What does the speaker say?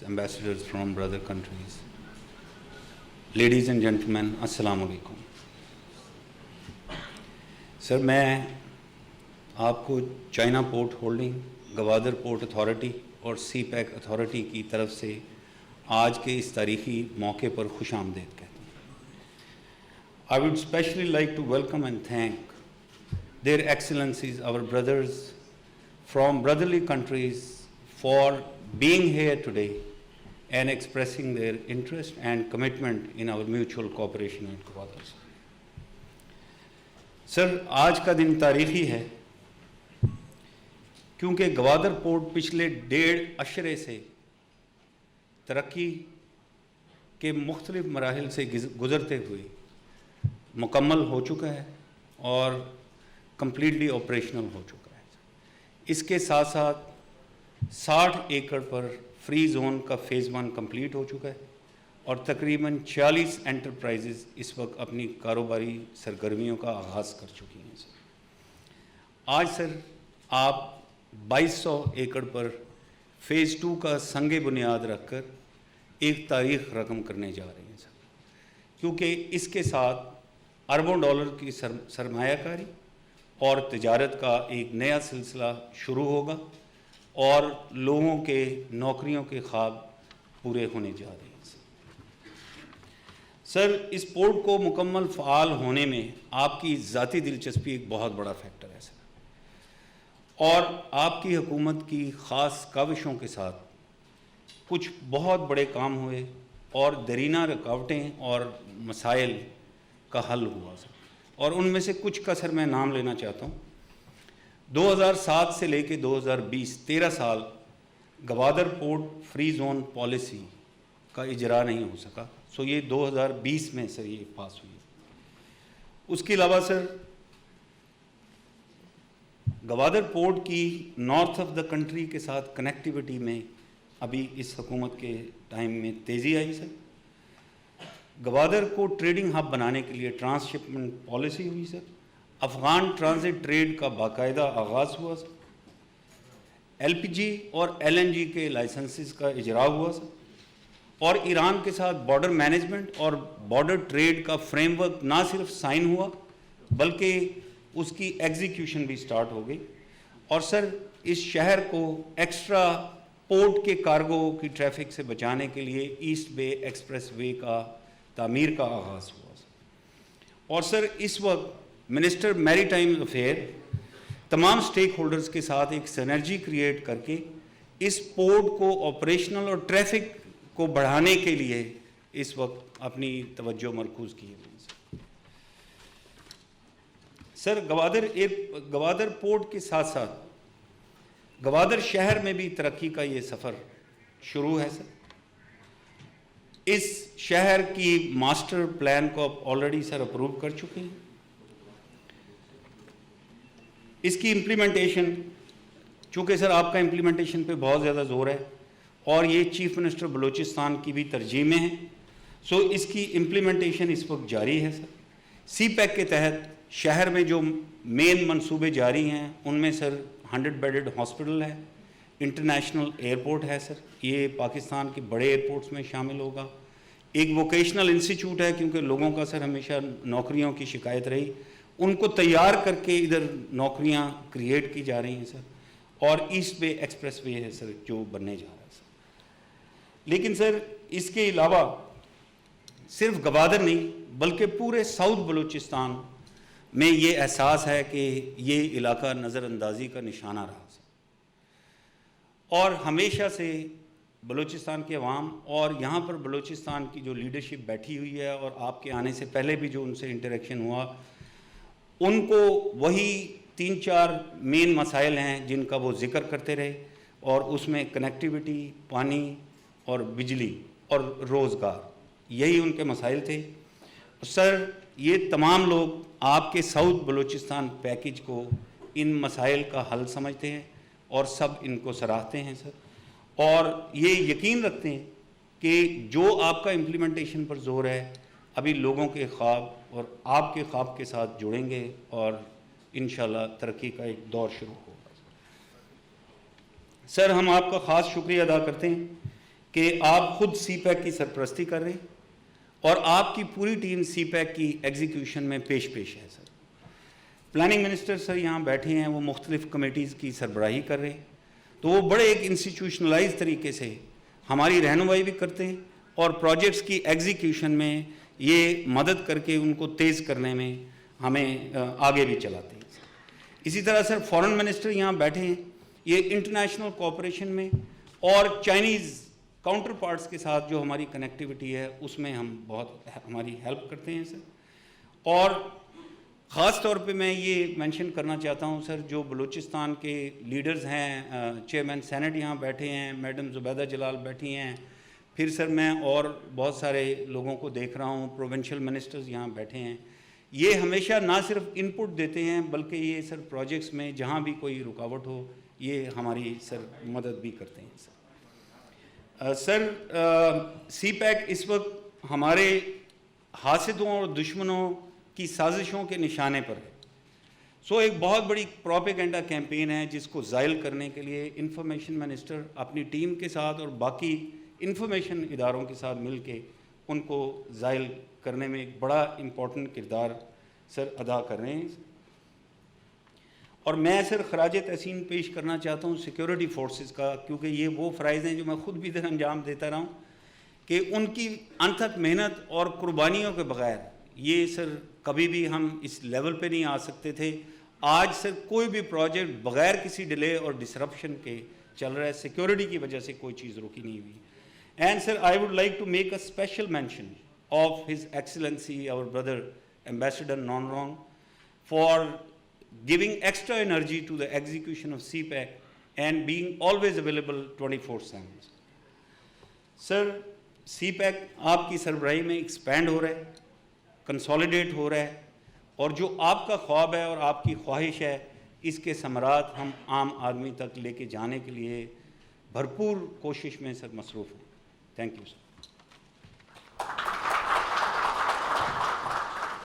ambassadors from brother countries, ladies and gentlemen, assalamu alaikum. Sir मैं आपको China port holding, Gwadar port authority और सी pack authority की तरफ से आज के इस तारीखी मौके पर खुश आमदीद कहता हूँ. I would specially like to welcome and thank their excellencies, our brothers from brotherly countries, for being here today and expressing their interest and commitment in our mutual cooperation and cooperation. Sir आज का दिन तारीखी है क्योंकि Gwadar port पिछले 1.5 अशरे से तरक्की के मुख्तलिफ मराहिल से गुज़रते हुए मुकम्मल हो चुका है और कम्प्लीटली ऑपरेशनल हो चुका है. इसके साथ साथ 60 एकड़ पर फ्री जोन का फ़ेज़ 1 कंप्लीट हो चुका है और तकरीबन 40 एंटरप्राइजेज़ इस वक्त अपनी कारोबारी सरगर्मियों का आगाज़ कर चुकी हैं. आज सर आप 2200 एकड़ पर फ़ेज़ 2 का संगे बुनियाद रखकर एक तारीख़ रकम करने जा रहे हैं सर, क्योंकि इसके साथ अरबों डॉलर की सरमायाकारी और तिजारत का एक नया सिलसिला शुरू होगा और लोगों के नौकरियों के ख्वाब पूरे होने जा रहे हैं. सर इस पोर्ट को मुकम्मल फ़ाल होने में आपकी ज़ाती दिलचस्पी एक बहुत बड़ा फैक्टर है सर, और आपकी हुकूमत की ख़ास काविशों के साथ कुछ बहुत बड़े काम हुए और दरीना रुकावटें और मसाइल का हल हुआ सर, और उनमें से कुछ का सर मैं नाम लेना चाहता हूँ. 2007 से लेकर 2020 13 साल Gwadar port free zone policy का इजरा नहीं हो सका. सो ये 2020 में सर ये पास हुई. उसके अलावा सर गवादर पोर्ट की नॉर्थ ऑफ द कंट्री के साथ कनेक्टिविटी में अभी इस हुकूमत के टाइम में तेज़ी आई सर. गवादर को ट्रेडिंग हब बनाने के लिए ट्रांसशिपमेंट पॉलिसी हुई सर. अफ़गान ट्रांजिट ट्रेड का बाकायदा आगाज़ हुआ सर. LPG और LNG के लाइसेंसेस का इजरा हुआ सर, और ईरान के साथ बॉर्डर मैनेजमेंट और बॉर्डर ट्रेड का फ्रेमवर्क ना सिर्फ साइन हुआ बल्कि उसकी एग्जीक्यूशन भी स्टार्ट हो गई. और सर इस शहर को एक्स्ट्रा पोर्ट के कार्गो की ट्रैफिक से बचाने के लिए ईस्ट बे एक्सप्रेस वे का तामीर का आगाज़ हुआ सर. और सर इस वक्त मिनिस्टर मैरीटाइम अफेयर तमाम स्टेक होल्डर्स के साथ एक सिनर्जी क्रिएट करके इस पोर्ट को ऑपरेशनल और ट्रैफिक को बढ़ाने के लिए इस वक्त अपनी तवज्जो मरकूज़ की है सर. गवादर पोर्ट के साथ साथ गवादर शहर में भी तरक्की का ये सफ़र शुरू है सर. इस शहर की मास्टर प्लान को आप ऑलरेडी सर अप्रूव कर चुके हैं. इसकी इम्प्लीमेंटेशन, चूँकि सर आपका इम्प्लीमेंटेशन पे बहुत ज़्यादा ज़ोर है और ये चीफ़ मिनिस्टर बलूचिस्तान की भी तरजीह में है, सो इसकी इम्प्लीमेंटेशन इस वक्त जारी है सर. सी पैक के तहत शहर में जो मेन मंसूबे जारी हैं उनमें सर 100 बेडेड हॉस्पिटल है, इंटरनेशनल एयरपोर्ट है सर, ये पाकिस्तान के बड़े एयरपोर्ट्स में शामिल होगा. एक वोकेशनल इंस्टीट्यूट है क्योंकि लोगों का सर हमेशा नौकरियों की शिकायत रही, उनको तैयार करके इधर नौकरियां क्रिएट की जा रही हैं सर. और ईस्ट बे एक्सप्रेस वे है सर जो बनने जा रहा है सर. लेकिन सर इसके अलावा सिर्फ गवादर नहीं बल्कि पूरे साउथ बलूचिस्तान में ये एहसास है कि ये इलाका नज़रअंदाजी का निशाना रहा सर. और हमेशा से बलूचिस्तान के अवाम और यहाँ पर बलूचिस्तान की जो लीडरशिप बैठी हुई है और आपके आने से पहले भी जो उनसे इंटरेक्शन हुआ, उनको वही 3-4 मेन मसाइल हैं जिनका वो ज़िक्र करते रहे, और उसमें कनेक्टिविटी, पानी और बिजली और रोज़गार, यही उनके मसाइल थे. सर ये तमाम लोग आपके साउथ बलूचिस्तान पैकेज को इन मसाइल का हल समझते हैं और सब इनको सराहते हैं सर, और ये यकीन रखते हैं कि जो आपका इम्प्लीमेंटेशन पर जोर है अभी लोगों के ख्वाब और आपके ख्वाब के साथ जुड़ेंगे और इंशाल्लाह तरक्की का एक दौर शुरू होगा. सर हम आपका ख़ास शुक्रिया अदा करते हैं کہ آپ خود سی پیک کی سرپرستی کر رہے ہیں اور آپ کی پوری ٹیم سی پیک کی ایگزیکیوشن میں پیش ہے سر. پلاننگ منسٹر سر یہاں بیٹھے ہیں, وہ مختلف کمیٹیز کی سربراہی کر رہے ہیں, تو وہ بڑے ایک انسٹیٹیوشنلائز طریقے سے ہماری رہنمائی بھی کرتے ہیں اور پروجیکٹس کی ایگزیکیوشن میں یہ مدد کر کے ان کو تیز کرنے میں ہمیں آگے بھی چلاتے ہیں. اسی طرح سر فارن منسٹر یہاں بیٹھے ہیں, یہ انٹرنیشنل کوآپریشن میں اور چائنیز کاؤنٹر پارٹس کے ساتھ جو ہماری کنیکٹیوٹی ہے اس میں ہم بہت ہماری ہیلپ کرتے ہیں سر. اور خاص طور پہ میں یہ مینشن کرنا چاہتا ہوں سر, جو بلوچستان کے لیڈرز ہیں, چیئرمین سینٹ یہاں بیٹھے ہیں, میڈم زبیدہ جلال بیٹھی ہیں, پھر سر میں اور بہت سارے لوگوں کو دیکھ رہا ہوں, پروونشل منسٹرز یہاں بیٹھے ہیں, یہ ہمیشہ نہ صرف ان پٹ دیتے ہیں بلکہ یہ سر پروجیکٹس میں جہاں بھی کوئی رکاوٹ ہو یہ ہماری سر مدد بھی کرتے ہیں سر. سر سی پیک اس وقت ہمارے حاسدوں اور دشمنوں کی سازشوں کے نشانے پر ہے. سو ایک بہت بڑی پروپیگنڈا کیمپین ہے جس کو زائل کرنے کے لیے انفارمیشن منسٹر اپنی ٹیم کے ساتھ اور باقی انفارمیشن اداروں کے ساتھ مل کے ان کو زائل کرنے میں ایک بڑا امپورٹنٹ کردار سر ادا کر رہے ہیں. اور میں سر خراج تحسین پیش کرنا چاہتا ہوں سیکیورٹی فورسز کا, کیونکہ یہ وہ فرائض ہیں جو میں خود بھی ادھر انجام دیتا رہا ہوں, کہ ان کی انتھک محنت اور قربانیوں کے بغیر یہ سر کبھی بھی ہم اس لیول پہ نہیں آ سکتے تھے. آج سر کوئی بھی پروجیکٹ بغیر کسی ڈیلے اور ڈسرپشن کے چل رہا ہے, سیکیورٹی کی وجہ سے کوئی چیز روکی نہیں ہوئی. And sir I would like to make a special mention of his excellency our brother ambassador Nong Rong for giving extra energy to the execution of CPEC and being always available 24/7. Sir C pack آپ کی سربراہی میں expand ہو رہا ہے, consolidate ہو رہا ہے, اور جو آپ کا خواب ہے اور آپ کی خواہش ہے اس کے ثمرات ہم عام آدمی تک لے کے جانے کے لیے بھرپور کوشش میں سر مصروف ہیں. Thank you sir.